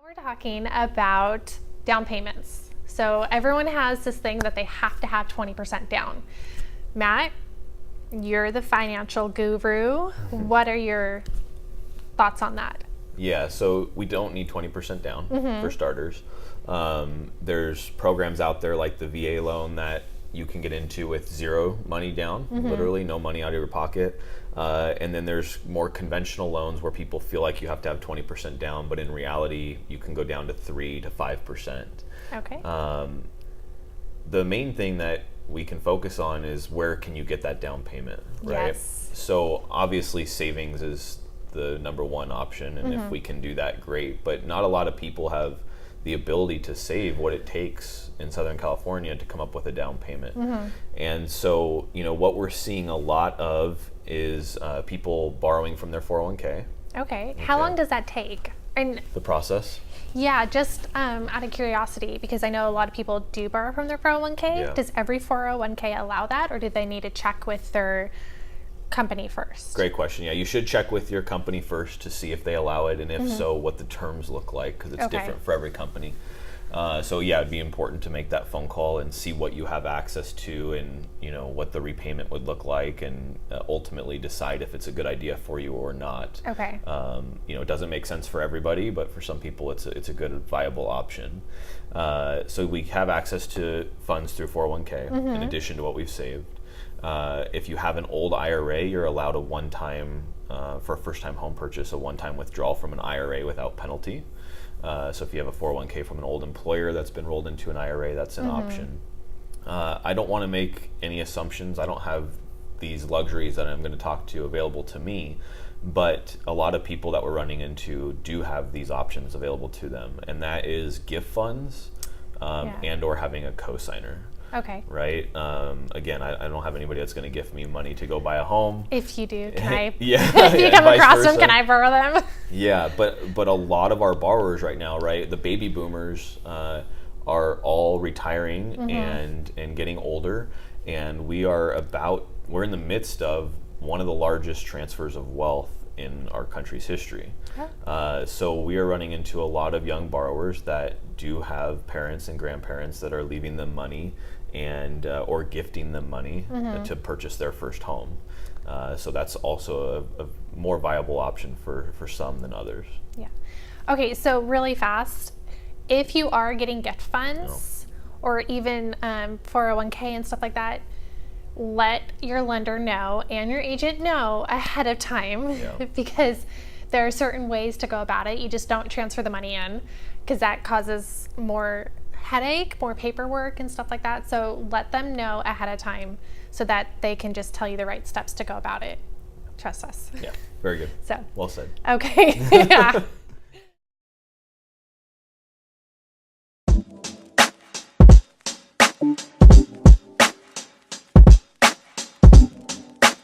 We're talking about down payments. So everyone has this thing that they have to have 20% down. Matt, you're the financial guru. What are your thoughts on that? Yeah, so we don't need 20% down for starters. There's programs out there like the VA loan that you can get into with zero money down, literally no money out of your pocket. And then there's more conventional loans where people feel like you have to have 20% down, but in reality, you can go down to 3 to 5%. Okay. The main thing that we can focus on is where can you get that down payment, right? Yes. So obviously savings is the number one option, and if we can do that, great. But not a lot of people have the ability to save what it takes in Southern California to come up with a down payment. And so, what we're seeing a lot of is people borrowing from their 401k. Okay. How long does that take? And The process. yeah, just out of curiosity, because I know a lot of people do borrow from their 401k. Yeah. Does every 401k allow that, or do they need to check with their company first? Great question. Yeah, you should check with your company first to see if they allow it, and if so, what the terms look like, because it's Okay. different for every company. So yeah, it'd be important to make that phone call and see what you have access to, and what the repayment would look like, and ultimately decide if it's a good idea for you or not. Okay. It doesn't make sense for everybody, but for some people, it's a good viable option. So we have access to funds through 401k in addition to what we've saved. If you have an old IRA, you're allowed a one-time, for a first-time home purchase, a one-time withdrawal from an IRA without penalty. So if you have a 401k from an old employer that's been rolled into an IRA, that's an option. I don't want to make any assumptions. I don't have these luxuries that I'm going to talk to available to me, but a lot of people that we're running into do have these options available to them, and that is gift funds and or having a cosigner. Okay. Right. Again, I don't have anybody that's going to gift me money to go buy a home. If you do, can I? Yeah. If you come vice across them, versa. can I borrow them? Yeah, but a lot of our borrowers right now, right, the baby boomers are all retiring and getting older, and we're in the midst of one of the largest transfers of wealth in our country's history. So we are running into a lot of young borrowers that do have parents and grandparents that are leaving them money and or gifting them money to purchase their first home. So that's also a more viable option for some than others. Yeah. Okay, so really fast, if you are getting gift funds or even 401k and stuff like that, let your lender know and your agent know ahead of time because there are certain ways to go about it. You just don't transfer the money in because that causes more headache, more paperwork and stuff like that. So let them know ahead of time so that they can just tell you the right steps to go about it. Trust us. Yeah, very good. So Well said. okay. Yeah.